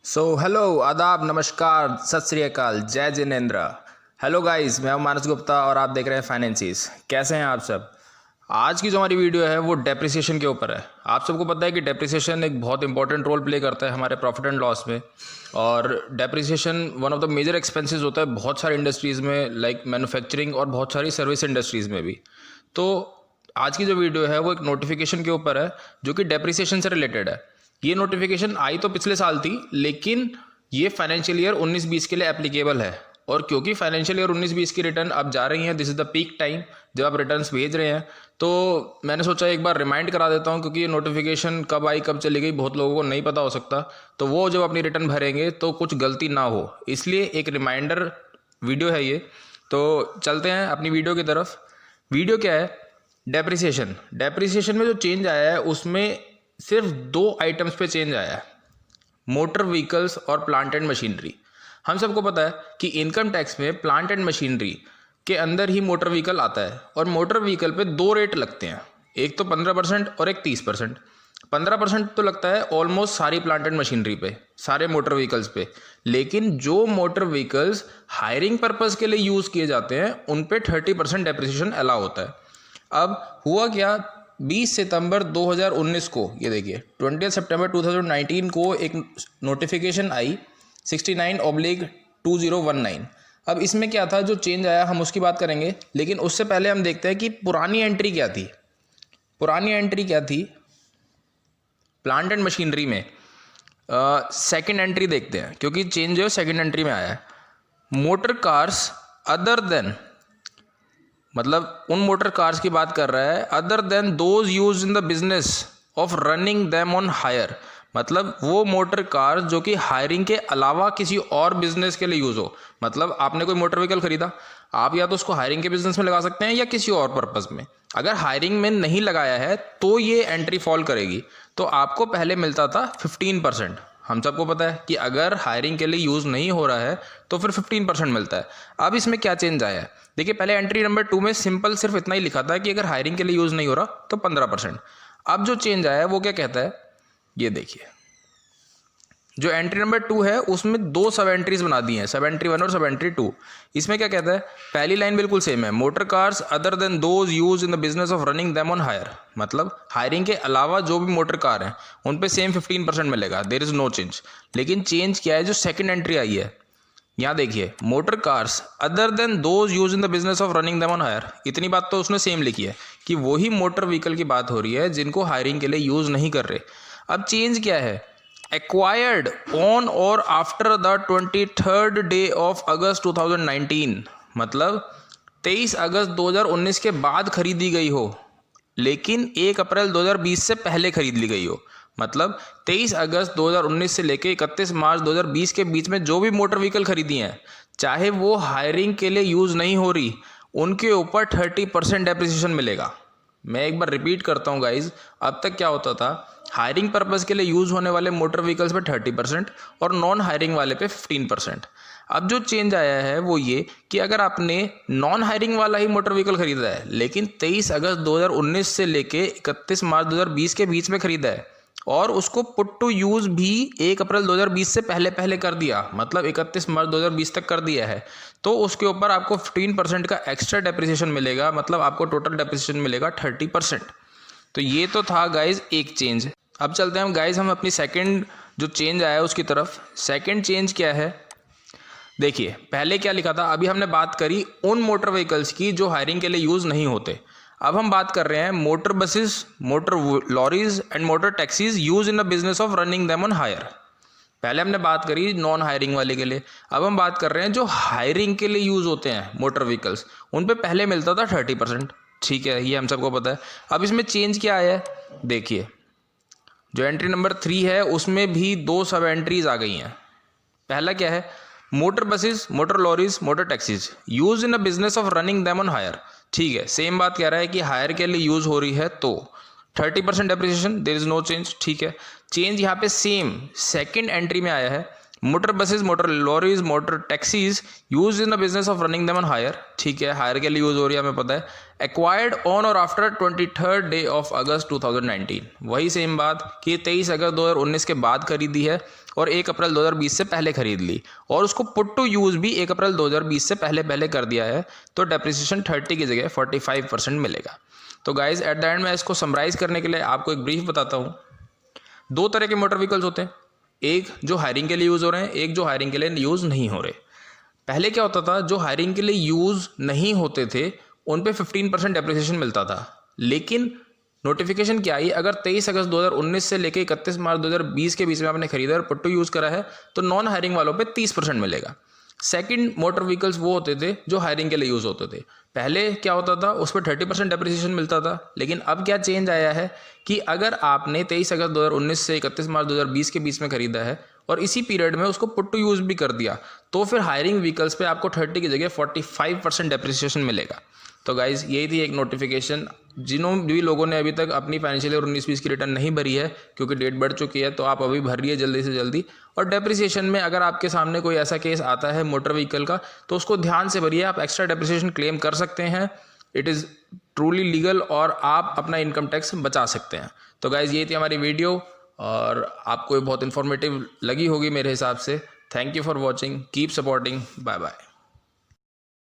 Hello आदाब नमस्कार सत श्री अकाल जय जिनेन्द्र। हेलो गाइस, मैं हूं मानस गुप्ता और आप देख रहे हैं फाइनेंसिस। कैसे हैं आप सब। आज की जो हमारी वीडियो है वो डेप्रिसिएशन के ऊपर है। आप सबको पता है कि डेप्रिसिएशन एक बहुत इंपॉर्टेंट रोल प्ले करता है हमारे प्रॉफिट एंड लॉस में, और depreciation one of the major expenses होता है बहुत सारी इंडस्ट्रीज़ में, लाइक मैन्युफैक्चरिंग और बहुत सारी सर्विस इंडस्ट्रीज़ में भी। तो आज की जो वीडियो है वो एक नोटिफिकेशन के ऊपर है जो कि डेप्रिसिएशन से रिलेटेड है। ये नोटिफिकेशन आई तो पिछले साल थी, लेकिन ये फाइनेंशियल ईयर 19-20 के लिए एप्लीकेबल है। और क्योंकि फाइनेंशियल ईयर 19-20 की रिटर्न अब जा रही हैं, this is the peak time जब आप रिटर्न्स भेज रहे हैं, तो मैंने सोचा एक बार रिमाइंड करा देता हूं, क्योंकि ये नोटिफिकेशन कब आई कब चली गई बहुत लोगों को नहीं पता हो सकता। तो वो जब अपनी रिटर्न भरेंगे तो कुछ गलती ना हो, इसलिए एक रिमाइंडर वीडियो है ये। तो चलते हैं अपनी वीडियो की तरफ। वीडियो क्या है, डेप्रिसिएशन में जो चेंज आया है उसमें सिर्फ 2 आइटम्स पे चेंज आया है, मोटर व्हीकल्स और प्लांट एंड मशीनरी। हम सबको पता है कि इनकम टैक्स में प्लांट एंड मशीनरी के अंदर ही मोटर व्हीकल आता है, और मोटर व्हीकल पे 2 रेट लगते हैं, एक तो 15% और एक 30%। 15% तो लगता है ऑलमोस्ट सारी प्लांट एंड मशीनरी पे, सारे मोटर व्हीकल्स पे। लेकिन जो मोटर व्हीकल्स हायरिंग पर्पज़ के लिए यूज़ किए जाते हैं उन पे 30% डेप्रिसिएशन अलाउ होता है। अब हुआ क्या, 20 सितंबर 2019 को, ये देखिए 20 सितंबर 2019 को एक नोटिफिकेशन आई 69/2019। अब इसमें क्या था जो चेंज आया, हम उसकी बात करेंगे, लेकिन उससे पहले हम देखते हैं कि पुरानी एंट्री क्या थी। पुरानी एंट्री क्या थी प्लांट एंड मशीनरी में। सेकंड एंट्री देखते हैं, क्योंकि चेंज जो है सेकंड एंट्री में आया है। मोटर कार्स अदर देन, मतलब उन मोटर कार्स की बात कर रहा है, other than those use in the business of running them on hire. मतलब वो मोटर कार जो कि हायरिंग के अलावा किसी और बिजनेस के लिए यूज़ हो। मतलब आपने कोई मोटर व्हीकल खरीदा, आप या तो उसको हायरिंग के बिजनेस में लगा सकते हैं या किसी और पर्पज़ में। अगर हायरिंग में नहीं लगाया है तो ये एंट्री फॉल करेगी। तो आपको पहले मिलता था 15%। हम सबको पता है कि अगर हायरिंग के लिए यूज़ नहीं हो रहा है तो फिर 15% मिलता है। अब इसमें क्या चेंज आया है, देखिए पहले एंट्री नंबर 2 में सिंपल सिर्फ इतना ही लिखा था कि अगर हायरिंग के लिए यूज़ नहीं हो रहा तो 15%। अब जो चेंज आया है वो क्या कहता है, ये देखिए। जो एंट्री नंबर 2 है उसमें 2 सब एंट्रीज बना दी हैं, सब एंट्री 1 और सब एंट्री 2। इसमें क्या कहता है, पहली लाइन बिल्कुल सेम है, motor cars other than those use in the business of running them on hire. मतलब हायरिंग के अलावा जो भी मोटर कार हैं उन पे सेम 15% मिलेगा, देयर इज नो चेंज। लेकिन चेंज क्या है, जो सेकंड एंट्री आई है, यहाँ देखिए, motor cars other than those use in the business of running them on hire. इतनी बात तो उसने सेम लिखी है कि वही मोटर व्हीकल की बात हो रही है जिनको हायरिंग के लिए यूज नहीं कर रहे। अब चेंज क्या है, एक्वायर्ड ऑन और after the 23rd day of अगस्त 2019। मतलब 23 अगस्त 2019 के बाद खरीदी गई हो, लेकिन 1 अप्रैल 2020 से पहले खरीद ली गई हो। मतलब 23 अगस्त 2019 से लेकर 31 मार्च 2020 के बीच में जो भी मोटर व्हीकल खरीदी हैं, चाहे वो हायरिंग के लिए यूज़ नहीं हो रही, उनके ऊपर 30% डेप्रिसिएशन मिलेगा। मैं एक बार रिपीट करता हूँ गाइज, अब तक क्या होता था, हायरिंग पर्पज़ के लिए यूज़ होने वाले मोटर व्हीकल्स पे 30% और नॉन हायरिंग वाले पे 15%। अब जो चेंज आया है वो ये कि अगर आपने नॉन हायरिंग वाला ही मोटर व्हीकल खरीदा है, लेकिन 23 अगस्त 2019 से लेके 31 मार्च 2020 के बीच में खरीदा है, और उसको पुट टू यूज़ भी 1 अप्रैल 2020 से पहले पहले कर दिया, मतलब 31 मार्च 2020 तक कर दिया है, तो उसके ऊपर आपको 15% का एक्स्ट्रा डेप्रिसिएशन मिलेगा। मतलब आपको टोटल डेप्रिसिएशन मिलेगा 30%। तो ये तो था गाइज एक चेंज। अब चलते हैं हम गाइज, हम अपनी सेकंड जो चेंज आया है उसकी तरफ। सेकंड चेंज क्या है, देखिए पहले क्या लिखा था, अभी हमने बात करी उन मोटर व्हीकल्स की जो हायरिंग के लिए यूज़ नहीं होते। अब हम बात कर रहे हैं motor buses, motor lorries and motor taxis use in the business of running them on hire. पहले हमने बात करी नॉन हायरिंग वाले के लिए, अब हम बात कर रहे हैं जो हायरिंग के लिए यूज़ होते हैं मोटर व्हीकल्स, उन पे पहले मिलता था 30%। ठीक है, ये हम सबको पता है। अब इसमें चेंज क्या आया है, देखिए जो एंट्री नंबर 3 है उसमें भी 2 सब एंट्रीज आ गई हैं। पहला क्या है, motor buses, motor lorries, motor taxis use in a business of running them on hire. ठीक है, सेम बात कह रहा है कि हायर के लिए यूज हो रही है तो 30% depreciation, there is no change. ठीक है, चेंज यहाँ पे सेम सेकंड एंट्री में आया है, motor buses, motor lorries, motor taxis use in the business of running them on hire, ठीक है, हायर के लिए यूज हो रही है हमें पता है। एक्वायर्ड ऑन और after 23rd day of August 2019, वही सेम बात कि 23 अगस्त 2019 के बाद खरीदी है और 1 अप्रैल 2020 से पहले खरीद ली, और उसको पुट टू यूज़ भी 1 अप्रैल 2020 से पहले कर दिया है, तो डेप्रिसिएशन 30 की जगह 45% मिलेगा। तो गाइज एट द एंड मैं इसको समराइज़ करने के लिए आपको एक ब्रीफ बताता हूँ। 2 तरह के मोटर व्हीकल्स होते हैं, एक जो हायरिंग के लिए यूज़ हो रहे हैं, एक जो हायरिंग के लिए यूज़ नहीं हो रहे। पहले क्या होता था, जो हायरिंग के लिए यूज़ नहीं होते थे उन पे 15% डेप्रिसिएशन मिलता था, लेकिन नोटिफिकेशन क्या आई, अगर 23 अगस्त 2019 से लेकर 31 मार्च 2020 के बीच में आपने खरीदा और पुट टू यूज़ करा है तो नॉन हायरिंग वालों पे 30% मिलेगा। सेकंड मोटर व्हीकल्स वो होते थे जो हायरिंग के लिए यूज़ होते थे। पहले क्या होता था, उस पर 30% डेप्रिसिएशन मिलता था, लेकिन अब क्या चेंज आया है कि अगर आपने 23 अगस्त 2019 से 31 मार्च 2020 के बीच में खरीदा है और इसी पीरियड में उसको पुट टू यूज़ भी कर दिया, तो फिर हायरिंग व्हीकल्स पे आपको 30 की जगह 45% डेप्रिसिएशन मिलेगा। तो गाइज़ यही थी एक नोटिफिकेशन। जिन्हों भी लोगों ने अभी तक अपनी फाइनेंशियल ईयर 19-20 की रिटर्न नहीं भरी है, क्योंकि डेट बढ़ चुकी है, तो आप अभी भर रही है जल्दी से जल्दी। और डेप्रिसिएशन में अगर आपके सामने कोई ऐसा केस आता है मोटर व्हीकल का, तो उसको ध्यान से भरिए, आप एक्स्ट्रा डेप्रिसिएशन क्लेम कर सकते हैं। इट इज़ ट्रूली लीगल और आप अपना इनकम टैक्स बचा सकते हैं। तो गाइज़ ये थी हमारी वीडियो और आपको ये बहुत इन्फॉर्मेटिव लगी होगी मेरे हिसाब से। Thank you for watching, keep supporting, bye bye.